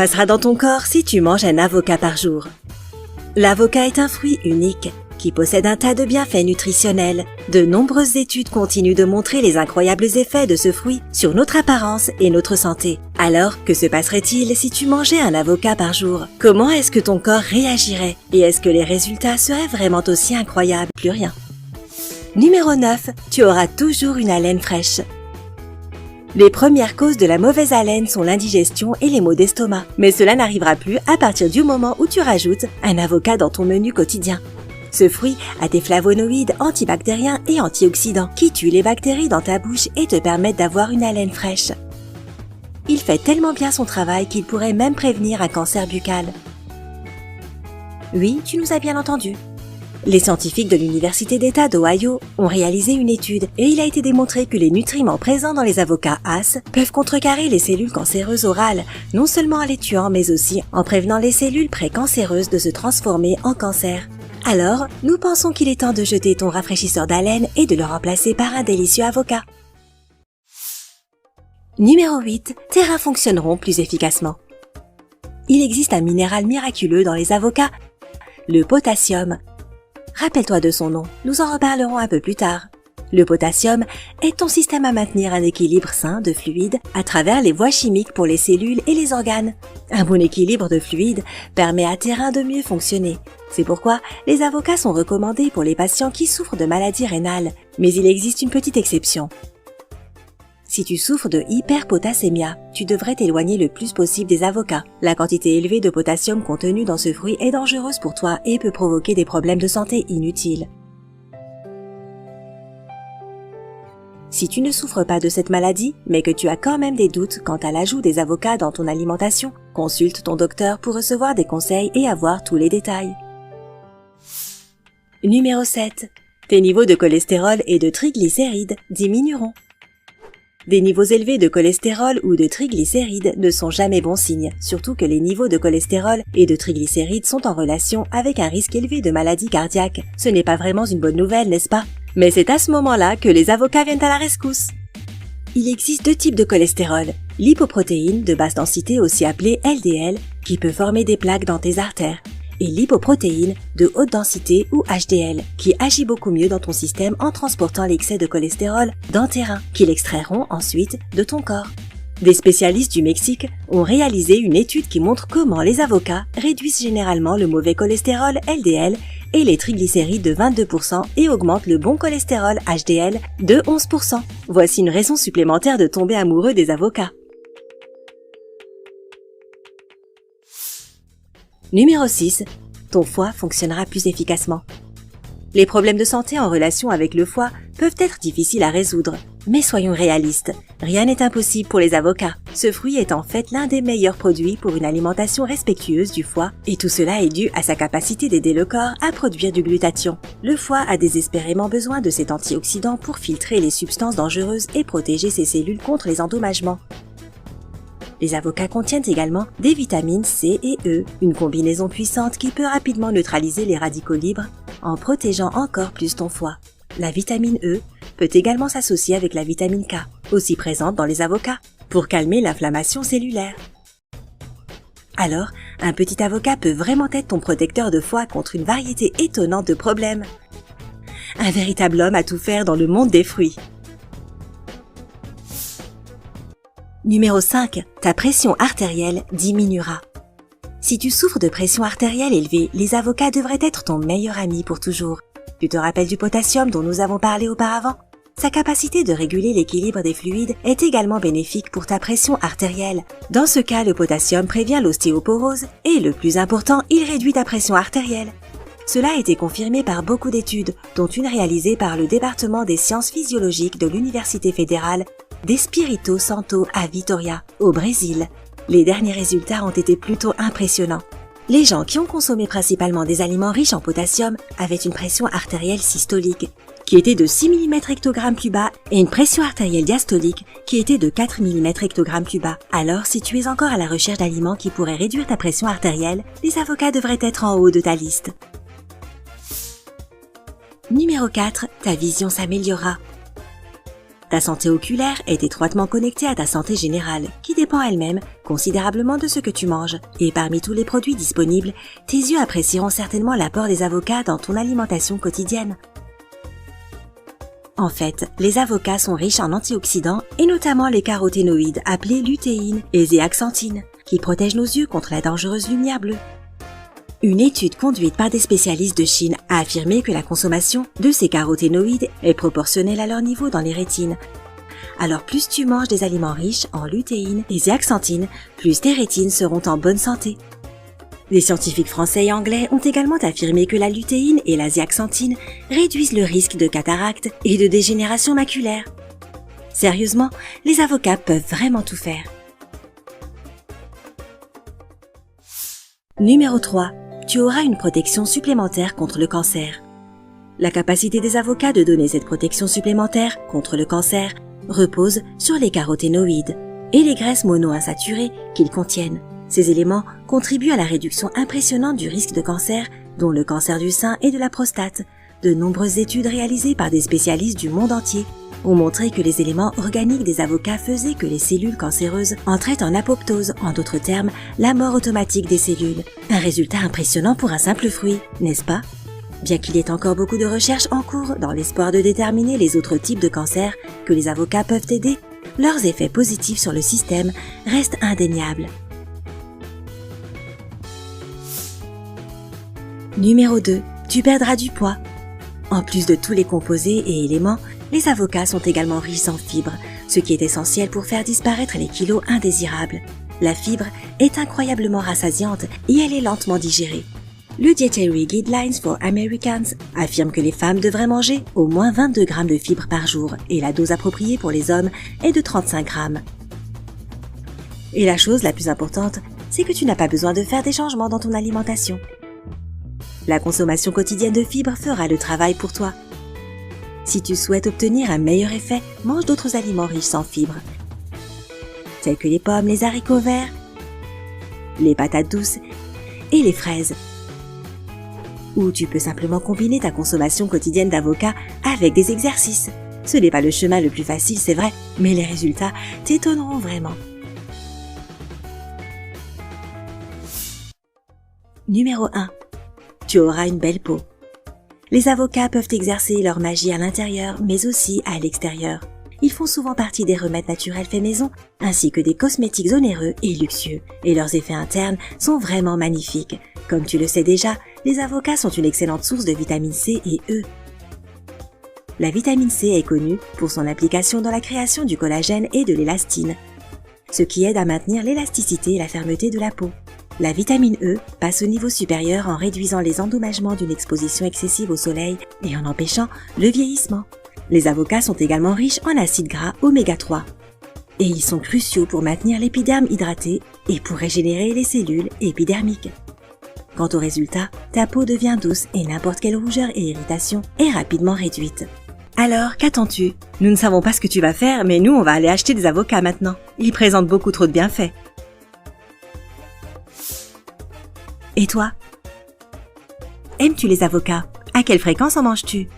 passera dans ton corps si tu manges un avocat par jour. L'avocat est un fruit unique qui possède un tas de bienfaits nutritionnels. De nombreuses études continuent de montrer les incroyables effets de ce fruit sur notre apparence et notre santé. Alors, que se passerait-il si tu mangeais un avocat par jour? Comment est-ce que ton corps réagirait? Et est-ce que les résultats seraient vraiment aussi incroyables? Plus rien. Numéro 9. Tu auras toujours une haleine fraîche. Les premières causes de la mauvaise haleine sont l'indigestion et les maux d'estomac. Mais cela n'arrivera plus à partir du moment où tu rajoutes un avocat dans ton menu quotidien. Ce fruit a des flavonoïdes antibactériens et antioxydants qui tuent les bactéries dans ta bouche et te permettent d'avoir une haleine fraîche. Il fait tellement bien son travail qu'il pourrait même prévenir un cancer buccal. Oui, tu nous as bien entendu. Les scientifiques de l'Université d'État d'Ohio ont réalisé une étude et il a été démontré que les nutriments présents dans les avocats ACE peuvent contrecarrer les cellules cancéreuses orales, non seulement en les tuant mais aussi en prévenant les cellules précancéreuses de se transformer en cancer. Alors, nous pensons qu'il est temps de jeter ton rafraîchisseur d'haleine et de le remplacer par un délicieux avocat. Numéro 8. Tes reins fonctionneront plus efficacement. Il existe un minéral miraculeux dans les avocats, le potassium. Rappelle-toi de son nom, nous en reparlerons un peu plus tard. Le potassium est ton système à maintenir un équilibre sain de fluides à travers les voies chimiques pour les cellules et les organes. Un bon équilibre de fluides permet à tes reins de mieux fonctionner. C'est pourquoi les avocats sont recommandés pour les patients qui souffrent de maladies rénales, mais il existe une petite exception. Si tu souffres de hyperpotassémia, tu devrais t'éloigner le plus possible des avocats. La quantité élevée de potassium contenue dans ce fruit est dangereuse pour toi et peut provoquer des problèmes de santé inutiles. Si tu ne souffres pas de cette maladie, mais que tu as quand même des doutes quant à l'ajout des avocats dans ton alimentation, consulte ton docteur pour recevoir des conseils et avoir tous les détails. Numéro 7. Tes niveaux de cholestérol et de triglycérides diminueront. Des niveaux élevés de cholestérol ou de triglycérides ne sont jamais bons signes, surtout que les niveaux de cholestérol et de triglycérides sont en relation avec un risque élevé de maladie cardiaque. Ce n'est pas vraiment une bonne nouvelle, n'est-ce pas? Mais c'est à ce moment-là que les avocats viennent à la rescousse. Il existe deux types de cholestérol, l'hypoprotéine de basse densité aussi appelée LDL, qui peut former des plaques dans tes artères, et l'hypoprotéine de haute densité ou HDL, qui agit beaucoup mieux dans ton système en transportant l'excès de cholestérol dans tes reins, qui l'extrairont ensuite de ton corps. Des spécialistes du Mexique ont réalisé une étude qui montre comment les avocats réduisent généralement le mauvais cholestérol LDL et les triglycérides de 22% et augmentent le bon cholestérol HDL de 11%. Voici une raison supplémentaire de tomber amoureux des avocats. Numéro 6. Ton foie fonctionnera plus efficacement. Les problèmes de santé en relation avec le foie peuvent être difficiles à résoudre. Mais soyons réalistes, rien n'est impossible pour les avocats. Ce fruit est en fait l'un des meilleurs produits pour une alimentation respectueuse du foie, et tout cela est dû à sa capacité d'aider le corps à produire du glutathion. Le foie a désespérément besoin de cet antioxydant pour filtrer les substances dangereuses et protéger ses cellules contre les endommagements. Les avocats contiennent également des vitamines C et E, une combinaison puissante qui peut rapidement neutraliser les radicaux libres en protégeant encore plus ton foie. La vitamine E peut également s'associer avec la vitamine K, aussi présente dans les avocats, pour calmer l'inflammation cellulaire. Alors, un petit avocat peut vraiment être ton protecteur de foie contre une variété étonnante de problèmes. Un véritable homme à tout faire dans le monde des fruits. Numéro 5. Ta pression artérielle diminuera. Si tu souffres de pression artérielle élevée, les avocats devraient être ton meilleur ami pour toujours. Tu te rappelles du potassium dont nous avons parlé auparavant? Sa capacité de réguler l'équilibre des fluides est également bénéfique pour ta pression artérielle. Dans ce cas, le potassium prévient l'ostéoporose et, le plus important, il réduit ta pression artérielle. Cela a été confirmé par beaucoup d'études, dont une réalisée par le département des sciences physiologiques de l'Université fédérale d'Espírito Santo à Vitória, au Brésil. Les derniers résultats ont été plutôt impressionnants. Les gens qui ont consommé principalement des aliments riches en potassium avaient une pression artérielle systolique qui était de 6 mm hectogrammes plus bas et une pression artérielle diastolique qui était de 4 mm hectogrammes plus bas. Alors, si tu es encore à la recherche d'aliments qui pourraient réduire ta pression artérielle, les avocats devraient être en haut de ta liste. Numéro 4. Ta vision s'améliorera. Ta santé oculaire est étroitement connectée à ta santé générale, qui dépend elle-même considérablement de ce que tu manges. Et parmi tous les produits disponibles, tes yeux apprécieront certainement l'apport des avocats dans ton alimentation quotidienne. En fait, les avocats sont riches en antioxydants et notamment les caroténoïdes appelés lutéine et zéaxanthine, qui protègent nos yeux contre la dangereuse lumière bleue. Une étude conduite par des spécialistes de Chine a affirmé que la consommation de ces caroténoïdes est proportionnelle à leur niveau dans les rétines. Alors plus tu manges des aliments riches en lutéine et zéaxanthine, plus tes rétines seront en bonne santé. Les scientifiques français et anglais ont également affirmé que la lutéine et la zéaxanthine réduisent le risque de cataracte et de dégénération maculaire. Sérieusement, les avocats peuvent vraiment tout faire. Numéro 3. Tu auras une protection supplémentaire contre le cancer. La capacité des avocats de donner cette protection supplémentaire contre le cancer repose sur les caroténoïdes et les graisses monoinsaturées qu'ils contiennent. Ces éléments contribuent à la réduction impressionnante du risque de cancer, dont le cancer du sein et de la prostate. De nombreuses études réalisées par des spécialistes du monde entier ont montré que les éléments organiques des avocats faisaient que les cellules cancéreuses entraient en apoptose, en d'autres termes, la mort automatique des cellules. Un résultat impressionnant pour un simple fruit, n'est-ce pas? Bien qu'il y ait encore beaucoup de recherches en cours dans l'espoir de déterminer les autres types de cancers que les avocats peuvent aider, leurs effets positifs sur le système restent indéniables. Numéro 2. Tu perdras du poids. En plus de tous les composés et éléments, les avocats sont également riches en fibres, ce qui est essentiel pour faire disparaître les kilos indésirables. La fibre est incroyablement rassasiante et elle est lentement digérée. Le Dietary Guidelines for Americans affirme que les femmes devraient manger au moins 22 grammes de fibres par jour et la dose appropriée pour les hommes est de 35 grammes. Et la chose la plus importante, c'est que tu n'as pas besoin de faire des changements dans ton alimentation. La consommation quotidienne de fibres fera le travail pour toi. Si tu souhaites obtenir un meilleur effet, mange d'autres aliments riches en fibres, tels que les pommes, les haricots verts, les patates douces et les fraises. Ou tu peux simplement combiner ta consommation quotidienne d'avocat avec des exercices. Ce n'est pas le chemin le plus facile, c'est vrai, mais les résultats t'étonneront vraiment. Numéro 1. Tu auras une belle peau. Les avocats peuvent exercer leur magie à l'intérieur, mais aussi à l'extérieur. Ils font souvent partie des remèdes naturels faits maison, ainsi que des cosmétiques onéreux et luxueux, et leurs effets internes sont vraiment magnifiques. Comme tu le sais déjà, les avocats sont une excellente source de vitamine C et E. La vitamine C est connue pour son application dans la création du collagène et de l'élastine, ce qui aide à maintenir l'élasticité et la fermeté de la peau. La vitamine E passe au niveau supérieur en réduisant les endommagements d'une exposition excessive au soleil et en empêchant le vieillissement. Les avocats sont également riches en acides gras oméga 3 et ils sont cruciaux pour maintenir l'épiderme hydraté et pour régénérer les cellules épidermiques. Quant au résultat, ta peau devient douce et n'importe quelle rougeur et irritation est rapidement réduite. Alors, qu'attends-tu? Nous ne savons pas ce que tu vas faire, mais nous on va aller acheter des avocats maintenant. Ils présentent beaucoup trop de bienfaits. Et toi? Aimes-tu les avocats? À quelle fréquence en manges-tu?